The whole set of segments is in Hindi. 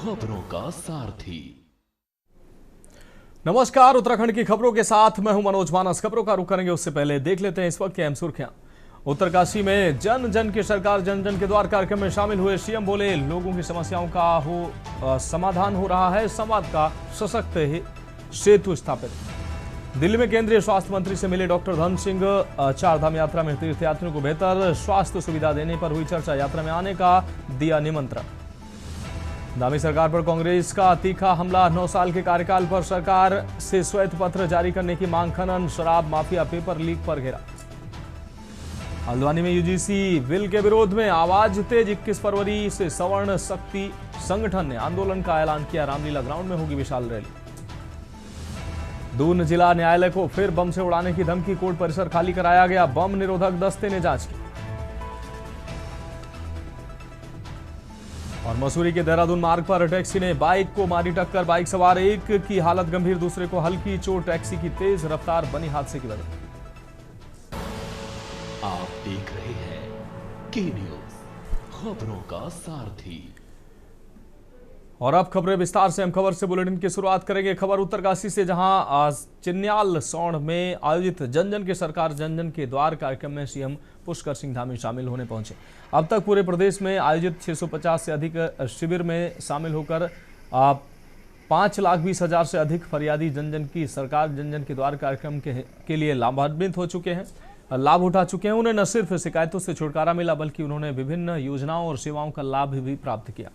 खबरों का सारथी। नमस्कार, उत्तराखंड की खबरों के साथ मैं हूं मनोज मानस। खबरों का रुख करेंगे उससे पहले देख लेते हैं इस वक्त की अहम सुर्खियां। उत्तरकाशी में जन जन की सरकार जन जन के द्वार कार्यक्रम में शामिल हुए सीएम बोले, लोगों की समस्याओं का समाधान हो रहा है, संवाद का सशक्त सेतु स्थापित। दिल्ली में केंद्रीय स्वास्थ्य मंत्री से मिले डॉक्टर धन सिंह। चारधाम यात्रा में तीर्थयात्रियों को बेहतर स्वास्थ्य सुविधा देने पर हुई चर्चा। यात्रा में आने का दिया निमंत्रण। धामी सरकार पर कांग्रेस का तीखा हमला। 9 साल के कार्यकाल पर सरकार से श्वेत पत्र जारी करने की मांग। खनन, शराब माफिया, पेपर लीक पर घेरा। हल्द्वानी में यूजीसी बिल के विरोध में आवाज तेज। 21 फरवरी से सवर्ण शक्ति संगठन ने आंदोलन का ऐलान किया। रामलीला ग्राउंड में होगी विशाल रैली। दून जिला न्यायालय को फिर बम से उड़ाने की धमकी। कोर्ट परिसर खाली कराया गया। बम निरोधक दस्ते ने जांच की। और मसूरी के देहरादून मार्ग पर टैक्सी ने बाइक को मारी टक्कर। बाइक सवार एक की हालत गंभीर, दूसरे को हल्की चोट। टैक्सी की तेज रफ्तार बनी हादसे की वजह। आप देख रहे हैं के न्यूज, खबरों का सारथी। और अब खबरें विस्तार से। हम खबर से बुलेटिन की शुरुआत करेंगे। खबर उत्तरकाशी से, जहां आज चिन्याल सौंड में आयोजित जन जन की सरकार जन जन के द्वार कार्यक्रम में सीएम पुष्कर सिंह धामी शामिल होने पहुंचे। अब तक पूरे प्रदेश में आयोजित 650 से अधिक शिविर में शामिल होकर 5,20,000 से अधिक फरियादी जन जन की सरकार जन जन के द्वार कार्यक्रम के लिए लाभान्वित हो चुके हैं, लाभ उठा चुके हैं। उन्हें न सिर्फ शिकायतों से छुटकारा मिला, बल्कि उन्होंने विभिन्न योजनाओं और सेवाओं का लाभ भी प्राप्त किया।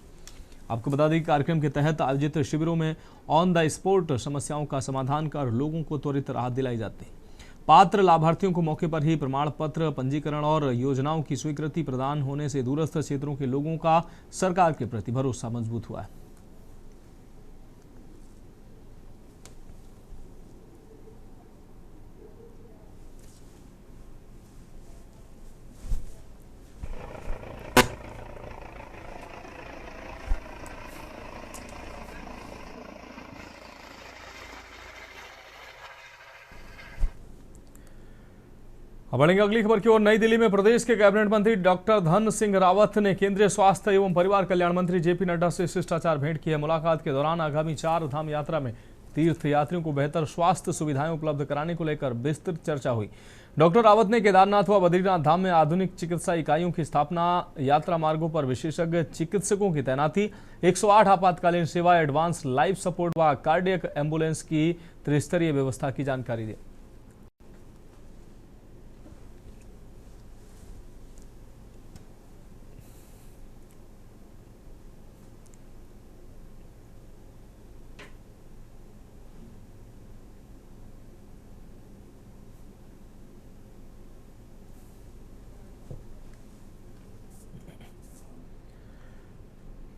आपको बता दें कि कार्यक्रम के तहत आयोजित शिविरों में ऑन द स्पॉट समस्याओं का समाधान कर लोगों को त्वरित राहत दिलाई जाती है। पात्र लाभार्थियों को मौके पर ही प्रमाण पत्र, पंजीकरण और योजनाओं की स्वीकृति प्रदान होने से दूरस्थ क्षेत्रों के लोगों का सरकार के प्रति भरोसा मजबूत हुआ है। अब बढ़ेंगे अगली खबर की ओर। नई दिल्ली में प्रदेश के कैबिनेट मंत्री डॉक्टर धन सिंह रावत ने केंद्रीय स्वास्थ्य एवं परिवार कल्याण मंत्री जेपी नड्डा से शिष्टाचार भेंट की है। मुलाकात के दौरान आगामी 4 धाम यात्रा में तीर्थयात्रियों को बेहतर स्वास्थ्य सुविधाएं उपलब्ध कराने को लेकर विस्तृत चर्चा हुई। डॉक्टर रावत ने केदारनाथ व बद्रीनाथ धाम में आधुनिक चिकित्सा इकाइयों की स्थापना, यात्रा मार्गों पर विशेषज्ञ चिकित्सकों की तैनाती, 108 आपातकालीन सेवा, एडवांस लाइफ सपोर्ट व कार्डियक एम्बुलेंस की त्रिस्तरीय व्यवस्था की जानकारी दी।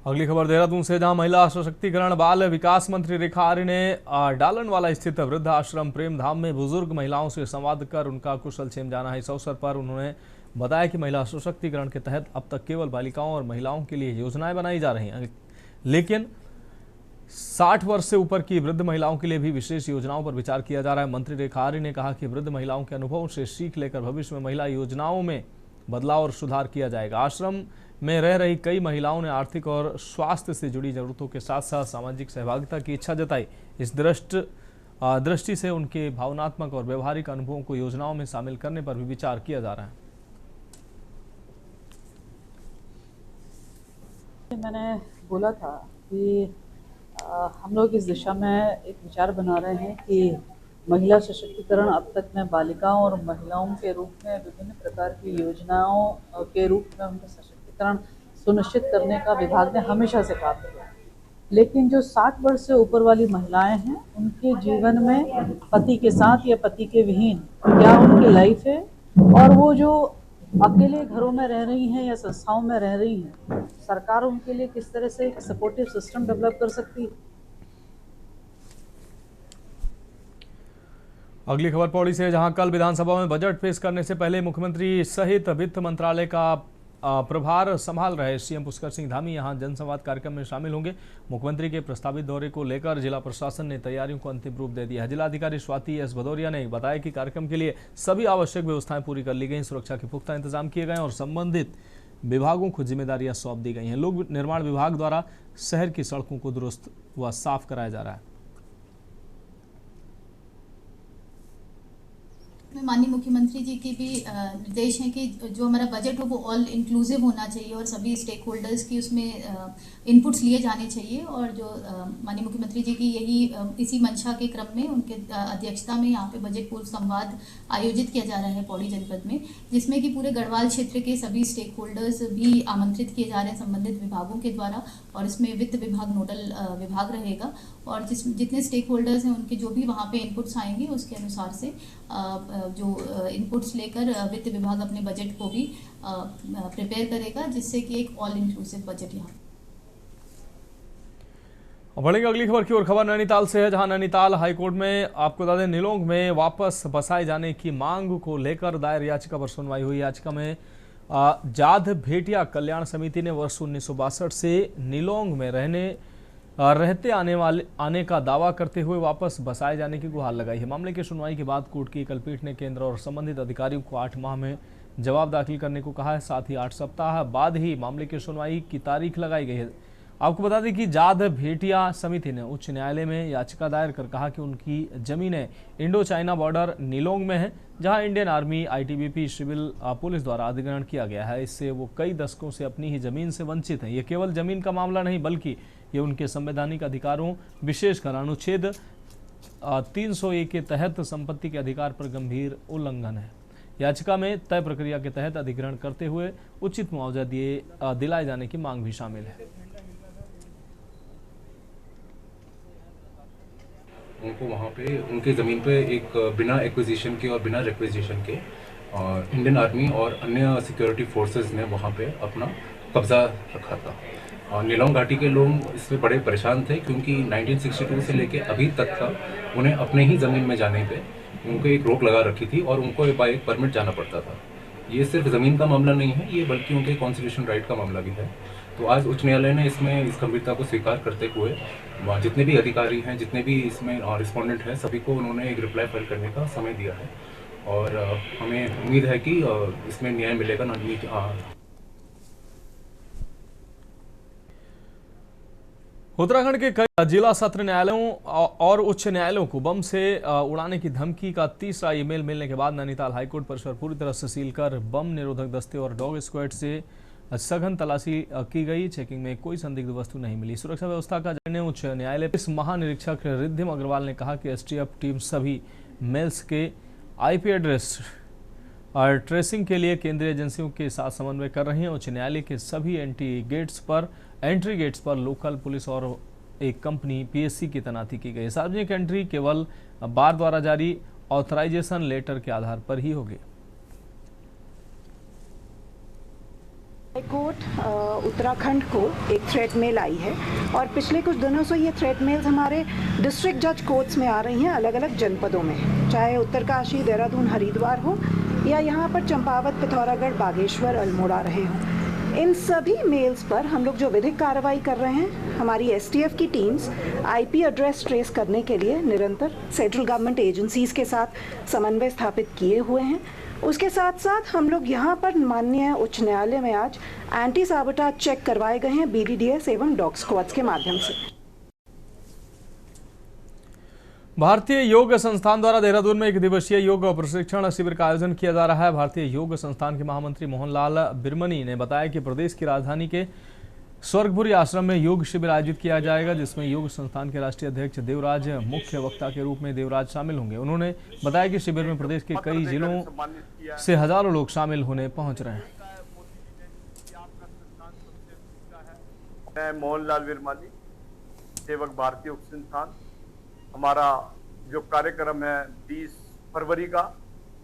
अगली खबर देहरादून से, जहां महिला सशक्तिकरण बाल विकास मंत्री रेखा आर्य ने डालनवाला स्थित वृद्धाश्रम प्रेम धाम में बुजुर्ग महिलाओं से संवाद कर उनका कुशल क्षेम जाना है। इस अवसर पर उन्होंने बताया कि महिला सशक्तिकरण के तहत अब तक केवल बालिकाओं और महिलाओं के लिए योजनाएं बनाई जा रही हैं, लेकिन 60 वर्ष से ऊपर की वृद्ध महिलाओं के लिए भी विशेष योजनाओं पर विचार किया जा रहा है। मंत्री रेखा आर्य ने कहा कि वृद्ध महिलाओं के अनुभवों से सीख लेकर भविष्य में महिला योजनाओं में बदलाव और सुधार किया जाएगा। आश्रम में रह रही कई महिलाओं ने आर्थिक और स्वास्थ्य से जुड़ी जरूरतों के साथ साथ सामाजिक सहभागिता की इच्छा जताई। इस दृष्टि से उनके भावनात्मक और व्यवहारिक अनुभवों को योजनाओं में शामिल करने पर भी विचार किया जा रहा है। मैंने बोला था कि हम लोग इस दिशा में एक विचार बना रहे हैं कि महिला सशक्तिकरण अब तक में बालिकाओं और महिलाओं के रूप में विभिन्न प्रकार की योजनाओं के रूप में उनका सशक्तिकरण सुनिश्चित करने का विभाग ने हमेशा से काम किया। लेकिन जो 60 वर्ष से ऊपर वाली महिलाएं हैं, उनके जीवन में पति के साथ या पति के विहीन क्या उनकी लाइफ है, और वो जो अकेले घरों में रह रही हैं या संस्थाओं में रह रही हैं, सरकार उनके लिए किस तरह से एक सपोर्टिव सिस्टम डेवलप कर सकती है। अगली खबर पौड़ी से, जहां कल विधानसभा में बजट पेश करने से पहले मुख्यमंत्री सहित वित्त मंत्रालय का प्रभार संभाल रहे सीएम पुष्कर सिंह धामी यहां जनसंवाद कार्यक्रम में शामिल होंगे। मुख्यमंत्री के प्रस्तावित दौरे को लेकर जिला प्रशासन ने तैयारियों को अंतिम रूप दे दिया है। जिलाधिकारी स्वाति एस भदौरिया ने बताया कि कार्यक्रम के लिए सभी आवश्यक व्यवस्थाएं पूरी कर ली गई, सुरक्षा के पुख्ता इंतजाम किए गए और संबंधित विभागों को जिम्मेदारियां सौंप दी गई हैं। लोक निर्माण विभाग द्वारा शहर की सड़कों को दुरुस्त व साफ कराया जा रहा है। माननीय मुख्यमंत्री जी के भी निर्देश हैं कि जो हमारा बजट हो वो ऑल इंक्लूसिव होना चाहिए और सभी स्टेक होल्डर्स की उसमें इनपुट्स लिए जाने चाहिए। और जो माननीय मुख्यमंत्री जी की यही इसी मंशा के क्रम में उनके अध्यक्षता में यहाँ पे बजट पूर्व संवाद आयोजित किया जा रहा है पौड़ी जनपद में, जिसमें कि पूरे गढ़वाल क्षेत्र के सभी स्टेक होल्डर्स भी आमंत्रित किए जा रहे हैं संबंधित विभागों के द्वारा। और इसमें वित्त विभाग नोडल विभाग रहेगा और जितने स्टेक होल्डर्स हैं उनके जो भी वहाँ पे इनपुट्स आएंगे उसके अनुसार से जो इनपुट्स लेकर वित्त विभाग अपने बजट को भी प्रिपेयर करेगा, जिससे कि एक ऑल इंक्लूसिव बजट यहाँ। बढ़ेंगे अगली खबर की ओर। खबर नैनीताल से है, जहां नैनीताल हाईकोर्ट में आपको बता दें निलोंग में वापस बसाए जाने की मांग को लेकर दायर याचिका पर सुनवाई हुई। याचिका में जाध भेटिया कल्याण समिति ने वर्ष 1962 से निलोंग में रहते आने का दावा करते हुए वापस बसाए जाने की गुहार लगाई है। मामले की सुनवाई के बाद कोर्ट की एकल पीठ ने केंद्र और संबंधित अधिकारियों को 8 माह में जवाब दाखिल करने को कहा है। साथ ही 8 सप्ताह बाद ही मामले की सुनवाई की तारीख लगाई गई है। आपको बता दें कि जाध भेटिया समिति ने उच्च न्यायालय में याचिका दायर कर कहा कि उनकी जमीनें इंडो चाइना बॉर्डर निलोंग में है, जहां Indian army ITBP civil police द्वारा अधिग्रहण किया गया है। इससे वो कई दशकों से अपनी ही जमीन से वंचित हैं। ये केवल जमीन का मामला नहीं बल्कि ये उनके संवैधानिक अधिकारों विशेषकर अनुच्छेद 301 के तहत संपत्ति के अधिकार पर गंभीर उल्लंघन है। याचिका में तय प्रक्रिया के तहत अधिग्रहण करते हुए उचित मुआवजा दिलाए जाने की मांग भी शामिल है। उनको वहाँ पे उनके ज़मीन पे एक बिना एक्विजिशन के और बिना रिक्विजिशन के इंडियन आर्मी और अन्य सिक्योरिटी फोर्सेस ने वहाँ पे अपना कब्जा रखा था। और निलोंग घाटी के लोग इसमें बड़े परेशान थे क्योंकि 1962 से लेके अभी तक का उन्हें अपने ही ज़मीन में जाने पे उनको एक रोक लगा रखी थी और उनको बाय एक परमिट जाना पड़ता था। ये सिर्फ ज़मीन का मामला नहीं है, ये बल्कि उनके कॉन्स्टिट्यूशन राइट का मामला भी है। तो आज उच्च न्यायालय ने इसमें इस गंभीरता को स्वीकार करते हुए जितने भी अधिकारी हैं, जितने भी इसमें रिस्पोंडेंट हैं, सभी को उन्होंने एक रिप्लाई फाइल करने का समय दिया है और हमें उम्मीद है कि इसमें न्याय मिलेगा। उत्तराखंड के कई जिला सत्र न्यायालयों और उच्च न्यायालयों को बम से उड़ाने की धमकी का तीसरा ईमेल मिलने के बाद नैनीताल हाईकोर्ट परिसर पूरी तरह से सील कर बम निरोधक दस्ते और डॉग स्क्वाड से सघन तलाशी की गई। चेकिंग में कोई संदिग्ध वस्तु नहीं मिली। सुरक्षा व्यवस्था का जाने उच्च न्यायालय इस महानिरीक्षक रिद्धिम अग्रवाल ने कहा कि एसटीएफ टीम सभी मेल्स के आईपी एड्रेस और ट्रेसिंग के लिए केंद्रीय एजेंसियों के साथ समन्वय कर रही है। उच्च न्यायालय के सभी एंट्री गेट्स पर लोकल पुलिस और एक कंपनी पीएससी की तैनाती की गई। सार्वजनिक एंट्री केवल बार द्वारा जारी ऑथराइजेशन लेटर के आधार पर ही होगी। हाईकोर्ट उत्तराखंड को एक थ्रेट मेल आई है और पिछले कुछ दिनों से ये थ्रेट मेल्स हमारे डिस्ट्रिक्ट जज कोर्ट्स में आ रही हैं अलग अलग जनपदों में, चाहे उत्तरकाशी, देहरादून, हरिद्वार हो या यहाँ पर चंपावत, पिथौरागढ़, बागेश्वर, अल्मोड़ा रहे हों। इन सभी मेल्स पर हम लोग जो विधिक कार्रवाई कर रहे हैं, हमारी एसटीएफ की टीम्स आईपी एड्रेस ट्रेस करने के लिए निरंतर सेंट्रल गवर्नमेंट एजेंसीज के साथ समन्वय स्थापित किए हुए हैं। उसके साथ साथ हम लोग यहाँ पर माननीय उच्च न्यायालय में आज एंटी साबोटाज चेक करवाए गए हैं बीडीडीएस एवं डॉग स्क्वाड्स के माध्यम से। भारतीय योग संस्थान द्वारा देहरादून में 1 दिवसीय योग प्रशिक्षण शिविर का आयोजन किया जा रहा है। भारतीय योग संस्थान के महामंत्री मोहनलाल बिरमनी ने बताया कि प्रदेश की राजधानी के स्वर्गपुरी आश्रम में योग शिविर आयोजित किया जाएगा, जिसमें योग संस्थान के राष्ट्रीय अध्यक्ष देवराज मुख्य वक्ता के रूप में देवराज शामिल होंगे। उन्होंने बताया कि शिविर में प्रदेश के कई जिलों से हजारों लोग शामिल होने पहुंच रहे हैं। मैं मोहनलाल बिरमनी, सेवक भारतीय योग संस्थान। हमारा जो कार्यक्रम है 20 फरवरी का,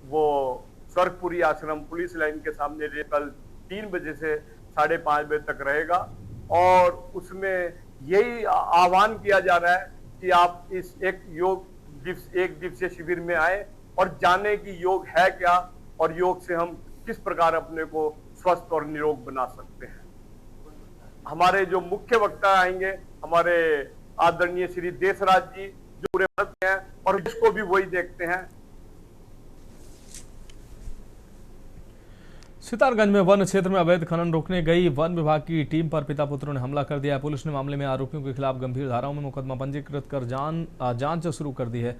वो स्वर्गपुरी आश्रम पुलिस लाइन के सामने कल 3 बजे से 5:30 बजे तक रहेगा और उसमें यही आह्वान किया जा रहा है कि आप इस एक दिवसीय शिविर में आए और जाने कि योग है क्या और योग से हम किस प्रकार अपने को स्वस्थ और निरोग बना सकते हैं। हमारे जो मुख्य वक्ता आएंगे, हमारे आदरणीय श्री देशराज जी, जो पूरे भारत में हैं और इसको भी वही देखते हैं। सितारगंज में वन क्षेत्र में अवैध खनन रोकने गई वन विभाग की टीम पर पिता पुत्रों ने हमला कर दिया है। पुलिस ने मामले में आरोपियों के खिलाफ गंभीर धाराओं में मुकदमा पंजीकृत कर जांच शुरू कर दी है।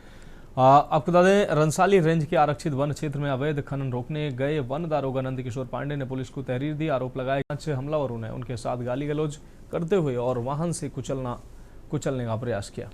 आपको बता दें, रंसाली रेंज के आरक्षित वन क्षेत्र में अवैध खनन रोकने गए वन दारोगा नंद किशोर पांडे ने पुलिस को तहरीर दी। आरोप लगाया कि हमलावरों ने उनके साथ गाली गलौज करते हुए और वाहन से कुचलने का प्रयास किया।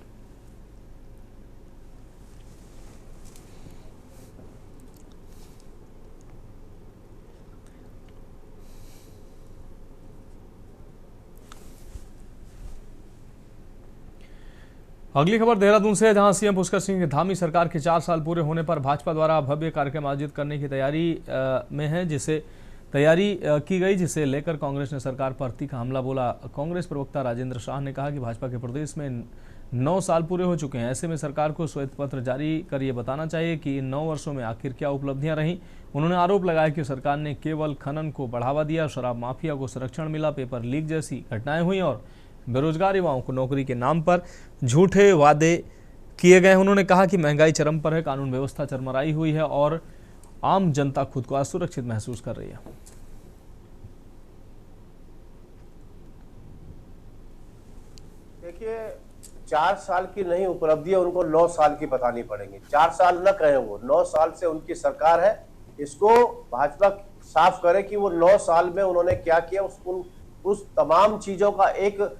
अगली खबर देहरादून से है, जहां सीएम पुष्कर सिंह धामी सरकार के 4 साल पूरे होने पर भाजपा द्वारा भव्य कार्यक्रम आयोजित करने की तैयारी में है, जिसे लेकर कांग्रेस ने सरकार पर तीखा हमला बोला। कांग्रेस प्रवक्ता राजेंद्र शाह ने कहा कि भाजपा के प्रदेश में 9 साल पूरे हो चुके हैं। ऐसे में सरकार को श्वेत पत्र जारी कर ये बताना चाहिए कि इन 9 वर्षों में आखिर क्या उपलब्धियां रहीं। उन्होंने आरोप लगाया कि सरकार ने केवल खनन को बढ़ावा दिया, शराब माफिया को संरक्षण मिला, पेपर लीक जैसी घटनाएं हुई और बेरोजगार युवाओं को नौकरी के नाम पर झूठे वादे किए गए। उन्होंने कहा कि महंगाई चरम पर है, कानून व्यवस्था चरमराई हुई है और आम जनता खुद को असुरक्षित महसूस कर रही है। देखिए, 4 साल की नहीं उपलब्धियां उनको 9 साल की बतानी पड़ेंगी। 4 साल न कहें, वो 9 साल से उनकी सरकार है। इसको भाजपा साफ करे कि वो 9 साल में उन्होंने क्या किया। उस तमाम चीजों का एक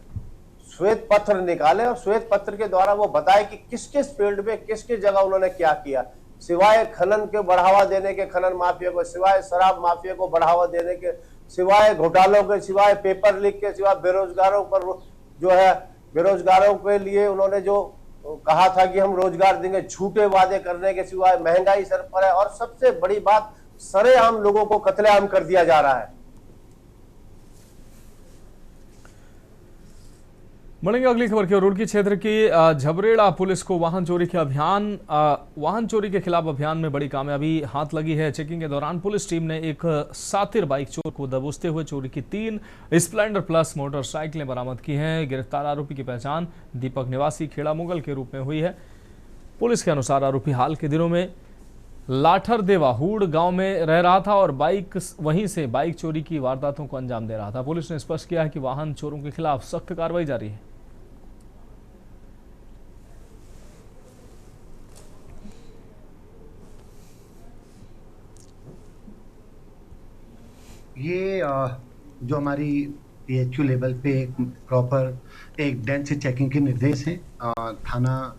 श्वेत पत्र निकाले और श्वेत पत्र के द्वारा वो बताए कि किस किस फील्ड में किस किस जगह उन्होंने क्या किया। सिवाय खनन के बढ़ावा देने के, खनन माफिया को, सिवाय शराब माफिया को बढ़ावा देने के, सिवाय घोटालों के, सिवाय पेपर लीक के, सिवाय बेरोजगारों पर जो है, बेरोजगारों के लिए उन्होंने जो कहा था कि हम रोजगार देंगे, झूठे वादे करने के सिवाय महंगाई सर पर है। और सबसे बड़ी बात, सरेआम लोगों को कत्लेआम कर दिया जा रहा है। बढ़ेंगे अगली खबर की ओर। रुड़की क्षेत्र की झबरेड़ा पुलिस को वाहन चोरी के खिलाफ अभियान में बड़ी कामयाबी हाथ लगी है। चेकिंग के दौरान पुलिस टीम ने एक सातिर बाइक चोर को दबोचते हुए चोरी की 3 स्प्लेंडर प्लस मोटरसाइकिलें बरामद की हैं। गिरफ्तार आरोपी की पहचान दीपक निवासी खेड़ा मुगल के रूप में हुई है। पुलिस के अनुसार आरोपी हाल के दिनों में लाठरदेवा हूड़ गांव में रह रहा था और वहीं से बाइक चोरी की वारदातों को अंजाम दे रहा था। पुलिस ने स्पष्ट किया है कि वाहन चोरों के खिलाफ सख्त कार्रवाई जारी है। ये जो हमारी PHQ लेवल पे एक प्रॉपर एक डेंस चेकिंग के निर्देश हैं। थाना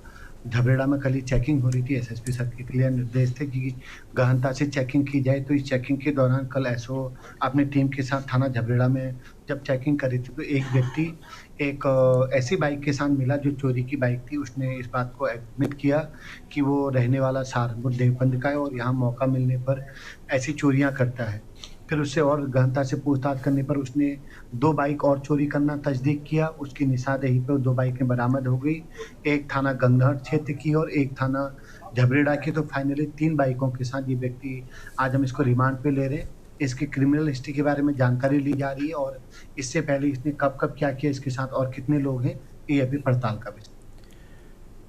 झबरेड़ा में कल ही चेकिंग हो रही थी। SSP सर के क्लियर निर्देश थे कि गहनता से चेकिंग की जाए। तो इस चेकिंग के दौरान कल SO अपनी टीम के साथ थाना झबरेड़ा में जब चेकिंग करी थी तो एक व्यक्ति एक ऐसी बाइक के साथ मिला जो चोरी की बाइक थी। उसने इस बात को एडमिट किया कि वो रहने वाला सहारनपुर देवबंद का है और यहाँ मौका मिलने पर ऐसी चोरियाँ करता है। फिर उससे और गहनता से पूछताछ करने पर उसने 2 बाइक और चोरी करना तस्दीक किया। उसकी निशानदेही पर 2 बाइकें बरामद हो गई, एक थाना गंगनहर क्षेत्र की और एक थाना झबरेड़ा की। तो फाइनली 3 बाइकों के साथ ये व्यक्ति, आज हम इसको रिमांड पे ले रहे हैं। इसकी क्रिमिनल हिस्ट्री के बारे में जानकारी ली जा रही है और इससे पहले इसने कब कब क्या किया इसके साथ और कितने लोग हैं, ये अभी पड़ताल का विषय।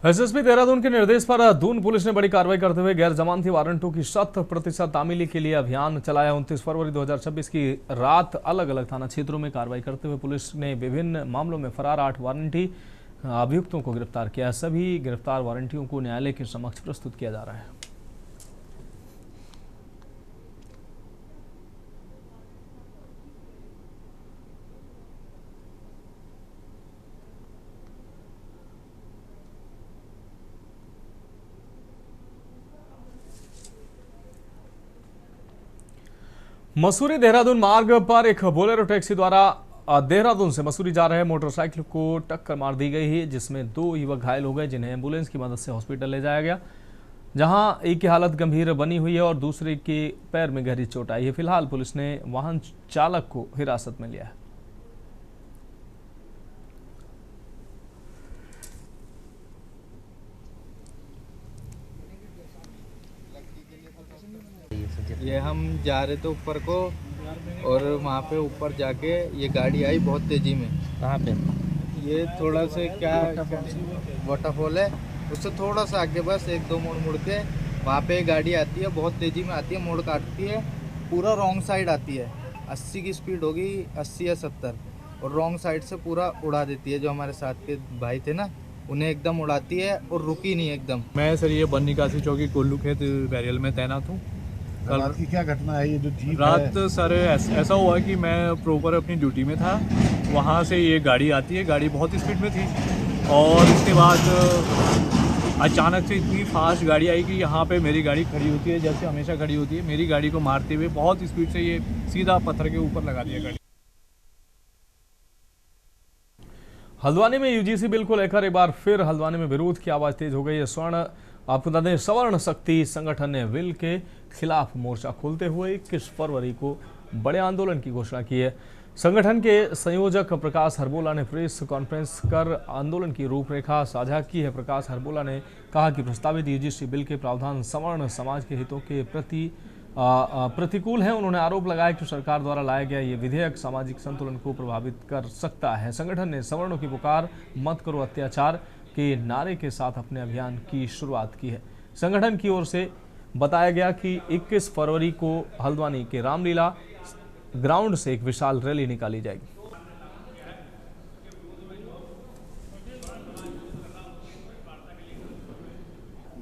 SSP देहरादून के निर्देश पर दून पुलिस ने बड़ी कार्रवाई करते हुए गैर जमानती वारंटों की 100% तामीली के लिए अभियान चलाया। 29 फरवरी 2026 की रात अलग अलग थाना क्षेत्रों में कार्रवाई करते हुए पुलिस ने विभिन्न मामलों में फरार 8 वारंटी अभियुक्तों को गिरफ्तार किया। सभी गिरफ्तार वारंटियों को न्यायालय के समक्ष प्रस्तुत किया जा रहा है। मसूरी देहरादून मार्ग पर एक बोलेरो टैक्सी द्वारा देहरादून से मसूरी जा रहे मोटरसाइकिल को टक्कर मार दी गई है, जिसमें 2 युवक घायल हो गए, जिन्हें एम्बुलेंस की मदद से हॉस्पिटल ले जाया गया, जहां एक की हालत गंभीर बनी हुई है और दूसरे के पैर में गहरी चोट आई है। फिलहाल पुलिस ने वाहन चालक को हिरासत में लिया है। ये हम जा रहे थे ऊपर को और वहाँ पे ऊपर जाके ये गाड़ी आई बहुत तेज़ी में। कहाँ पे? ये थोड़ा से क्या वाटरफॉल है, उससे थोड़ा सा आगे बस 1-2 मोड़ मुड़ के वहाँ पे गाड़ी आती है, बहुत तेज़ी में आती है, मोड़ काटती है पूरा रॉन्ग साइड आती है। 80 की स्पीड होगी, 80 या 70, और रॉन्ग साइड से पूरा उड़ा देती है। जो हमारे साथ के भाई थे ना, उन्हें एकदम उड़ाती है और रुकी नहीं एकदम। मैं सर ये बन निकासी चौकी कोल्लू खेत बैरियल में तैनात हूँ। कल की क्या घटना है ये जो जीप रात सर ऐसा हुआ कि मैं प्रॉपर अपनी ड्यूटी में था, वहाँ से ये गाड़ी आती है, गाड़ी बहुत स्पीड में थी, और उसके बाद अचानक से इतनी फास्ट गाड़ी आई कि यहाँ पे मेरी गाड़ी खड़ी होती है जैसे हमेशा खड़ी होती है, मेरी गाड़ी को मारते हुए बहुत स्पीड से ये सीधा पत्थर के ऊपर लगा दिया गाड़ी। हल्द्वानी में यूजीसी बिल को लेकर एक बार फिर हल्द्वानी में विरोध की आवाज तेज हो गई है। आपको बता दें, सवर्ण शक्ति संगठन ने बिल के खिलाफ मोर्चा खोलते हुए 21 फरवरी को बड़े आंदोलन की घोषणा की है। संगठन के संयोजक प्रकाश हरबोला ने प्रेस कॉन्फ्रेंस कर आंदोलन की रूपरेखा साझा की है। प्रकाश हरबोला ने कहा कि प्रस्तावित यूजीसी बिल के प्रावधान सवर्ण समाज के हितों के प्रति प्रतिकूल है। उन्होंने आरोप लगाया कि सरकार द्वारा लाया गया ये विधेयक सामाजिक संतुलन को प्रभावित कर सकता है। संगठन ने सवर्णों की पुकार मत करो अत्याचार के नारे के साथ अपने अभियान की शुरुआत की है। संगठन की ओर से बताया गया कि 21 फरवरी को हल्द्वानी के रामलीला ग्राउंड से एक विशाल रैली निकाली जाएगी।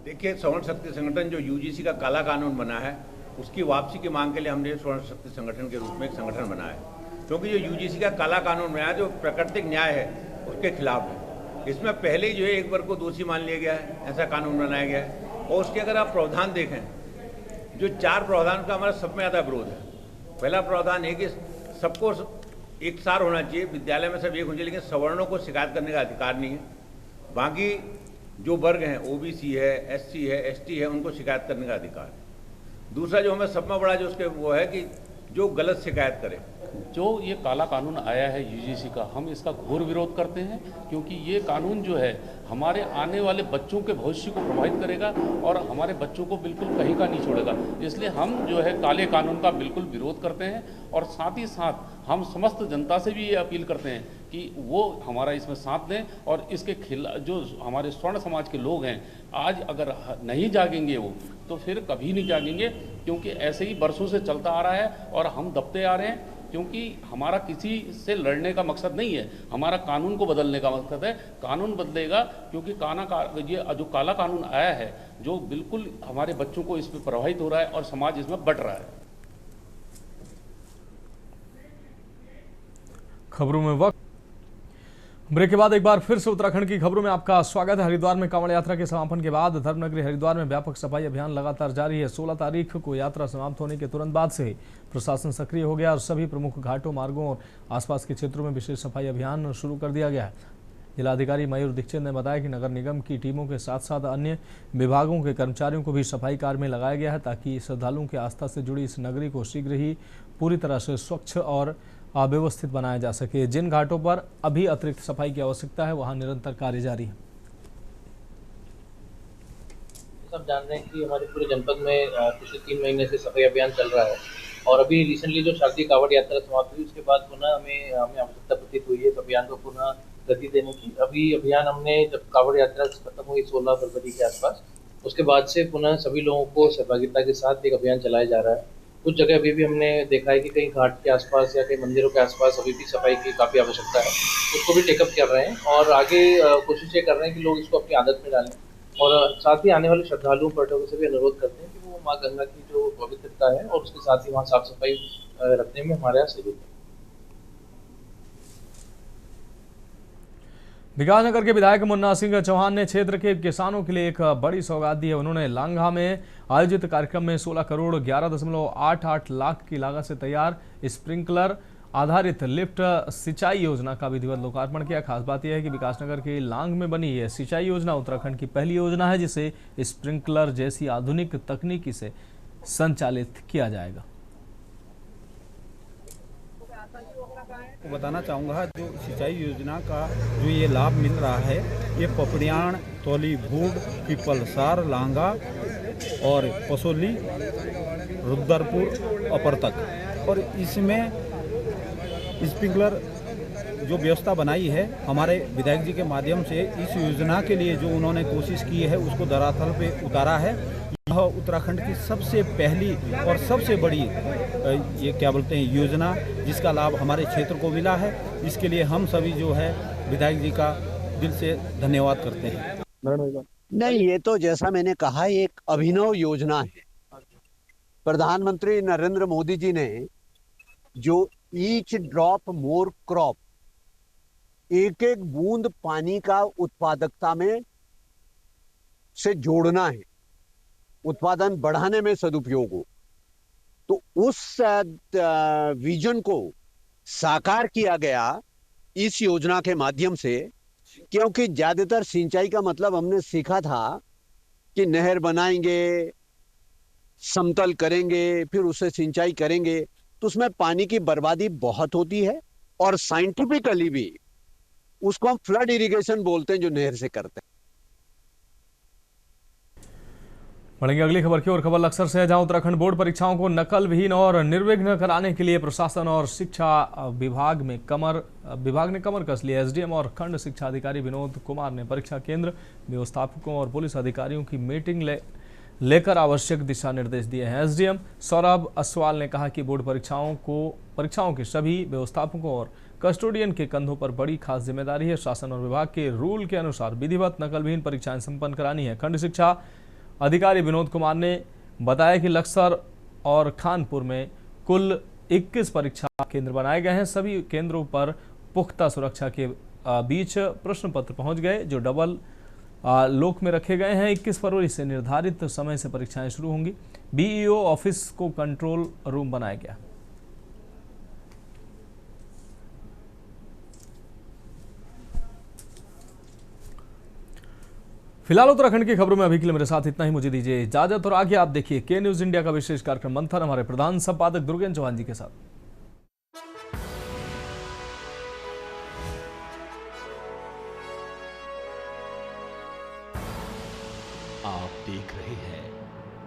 देखिए, सवर्ण शक्ति संगठन जो यूजीसी का काला कानून बना है, उसकी वापसी की मांग के लिए हमने सवर्ण शक्ति संगठन के रूप में एक संगठन बनाया है, क्योंकि जो यूजीसी का काला कानून बनाया जो प्राकृतिक न्याय है उसके खिलाफ है। इसमें पहले ही जो है एक वर्ग को दोषी मान लिया गया है, ऐसा कानून बनाया गया है। और उसके अगर आप प्रावधान देखें, जो 4 प्रावधान का हमारा सब में ज़्यादा विरोध है। पहला प्रावधान है कि सबको एक सार होना चाहिए, विद्यालय में सब एक होना चाहिए, लेकिन सवर्णों को शिकायत करने का अधिकार नहीं है। बाकी जो वर्ग हैं, ओबीसी है, एससी है, एसटी है, उनको शिकायत करने का अधिकार है। दूसरा जो हमें सब में बड़ा जो उसके वो है कि जो गलत शिकायत करे। जो ये काला कानून आया है यूजीसी का, हम इसका घोर विरोध करते हैं, क्योंकि ये कानून जो है हमारे आने वाले बच्चों के भविष्य को प्रभावित करेगा और हमारे बच्चों को बिल्कुल कहीं का नहीं छोड़ेगा। इसलिए हम जो है काले कानून का बिल्कुल विरोध करते हैं, और साथ ही साथ हम समस्त जनता से भी ये अपील करते हैं कि वो हमारा इसमें साथ दें, और इसके खिलाफ जो हमारे स्वर्ण समाज के लोग हैं, आज अगर नहीं जागेंगे वो तो फिर कभी नहीं जागेंगे, क्योंकि ऐसे ही बरसों से चलता आ रहा है और हम दबते आ रहे हैं। क्योंकि हमारा किसी से लड़ने का मकसद नहीं है, हमारा कानून को बदलने का मकसद है। कानून बदलेगा, क्योंकि ये जो काला कानून आया है, जो बिल्कुल हमारे बच्चों को इसमें प्रभावित हो रहा है और समाज इसमें बट रहा है। खबरों में वक्त ब्रेक के बाद एक बार फिर से उत्तराखंड की खबरों में आपका स्वागत है। हरिद्वार में कांवड़ यात्रा के समापन के बाद धर्मनगरी हरिद्वार में व्यापक सफाई अभियान लगातार जारी है। 16 तारीख को यात्रा समाप्त होने के तुरंत बाद से प्रशासन सक्रिय हो गया और सभी प्रमुख घाटों, मार्गों और आसपास के क्षेत्रों में विशेष सफाई अभियान शुरू कर दिया गया है। जिलाधिकारी मयूर दीक्षित ने बताया कि नगर निगम की टीमों के साथ साथ अन्य विभागों के कर्मचारियों को भी सफाई कार्य में लगाया गया है, ताकि श्रद्धालुओं की आस्था से जुड़ी इस नगरी को शीघ्र ही पूरी तरह से स्वच्छ और अव्यवस्थित बनाया जा सके। जिन घाटों पर अभी अतिरिक्त सफाई की आवश्यकता है, वहां निरंतर कार्य जारी है। सब जान रहे हैं कि हमारे पूरे जनपद में पिछले 3 महीने से सफाई अभियान चल रहा है, और अभी रिसेंटली जो शारदीय कांवड़ यात्रा समाप्त हुई, उसके बाद पुनः हमें आवश्यकता प्रतीत हुई है अभियान को पुनः गति देने की। अभी अभियान हमने जब कांवड़ यात्रा खत्म हुई 16 फरवरी के आसपास, उसके बाद से पुनः सभी लोगों को सहभागिता के साथ एक अभियान चलाया जा रहा है। कुछ जगह अभी भी हमने देखा है कि कहीं घाट के आसपास या कहीं मंदिरों के आसपास अभी भी सफाई की काफ़ी आवश्यकता है, उसको भी टेकअप कर रहे हैं, और आगे कोशिश ये कर रहे हैं कि लोग इसको अपनी आदत में डालें। और साथ ही आने वाले श्रद्धालुओं पर्यटकों से भी अनुरोध करते हैं कि वो माँ गंगा की जो पवित्रता है और उसके साथ ही वहाँ साफ सफाई रखने में हमारे यहाँ सहयोग करें। विकासनगर के विधायक मुन्ना सिंह चौहान ने क्षेत्र के किसानों के लिए एक बड़ी सौगात दी है। उन्होंने लांघा में आयोजित कार्यक्रम में 16 करोड़ 11.88 लाख की लागत से तैयार स्प्रिंकलर आधारित लिफ्ट सिंचाई योजना का विधिवत लोकार्पण किया। खास बात यह है कि विकासनगर के लांग में बनी यह सिंचाई योजना उत्तराखंड की पहली योजना है जिसे स्प्रिंकलर जैसी आधुनिक तकनीकी से संचालित किया जाएगा। बताना चाहूँगा, जो सिंचाई योजना का जो ये लाभ मिल रहा है, ये पपड़ियाण, तौली, भूड, पिपलसार, लांगा और पसोली, रुद्रपुर, अपर तक, और इसमें स्प्रिंकलर जो व्यवस्था बनाई है हमारे विधायक जी के माध्यम से, इस योजना के लिए जो उन्होंने कोशिश की है उसको धरातल पे उतारा है। यह उत्तराखंड की सबसे पहली और सबसे बड़ी ये क्या बोलते हैं योजना, जिसका लाभ हमारे क्षेत्र को मिला है। इसके लिए हम सभी जो है विधायक जी का दिल से धन्यवाद करते हैं। नहीं, ये तो जैसा मैंने कहा एक अभिनव योजना है। प्रधानमंत्री नरेंद्र मोदी जी ने जो ईच ड्रॉप मोर क्रॉप, एक एक बूंद पानी का उत्पादकता में से जोड़ना है, उत्पादन बढ़ाने में सदुपयोग हो, तो उस विजन को साकार किया गया इस योजना के माध्यम से। क्योंकि ज्यादातर सिंचाई का मतलब हमने सीखा था कि नहर बनाएंगे, समतल करेंगे, फिर उसे सिंचाई करेंगे, तो उसमें पानी की बर्बादी बहुत होती है। और साइंटिफिकली भी उसको हम फ्लड इरिगेशन बोलते हैं, जो नहर से करते हैं। बढ़ेंगे अगली खबर की ओर। खबर लक्सर से है, जहां उत्तराखंड बोर्ड परीक्षाओं को नकल विहीन और निर्विघ्न कराने के लिए प्रशासन और शिक्षा विभाग ने कमर कस ली। एसडीएम और खंड शिक्षा अधिकारी विनोद कुमार ने परीक्षा केंद्र व्यवस्थापकों और पुलिस अधिकारियों की मीटिंग लेकर आवश्यक दिशा निर्देश दिए हैं। एसडीएम सौरभ असवाल ने कहा कि बोर्ड परीक्षाओं के सभी व्यवस्थापकों और कस्टोडियन के कंधों पर बड़ी खास जिम्मेदारी है। शासन और विभाग के रूल के अनुसार विधिवत नकलविहीन परीक्षाएं संपन्न करानी है। खंड शिक्षा अधिकारी विनोद कुमार ने बताया कि लक्सर और खानपुर में कुल 21 परीक्षा केंद्र बनाए गए हैं। सभी केंद्रों पर पुख्ता सुरक्षा के बीच प्रश्न पत्र पहुंच गए, जो डबल लोक में रखे गए हैं। 21 फरवरी से निर्धारित समय से परीक्षाएं शुरू होंगी। बीईओ ऑफिस को कंट्रोल रूम बनाया गया। फिलहाल उत्तराखंड की खबरों में अभी के लिए मेरे साथ इतना ही। मुझे दीजिए इजाजत और आगे आप देखिए के न्यूज इंडिया का विशेष कार्यक्रम मंथन हमारे प्रधान संपादक दुर्गेन चौहान जी के साथ। आप देख रहे हैं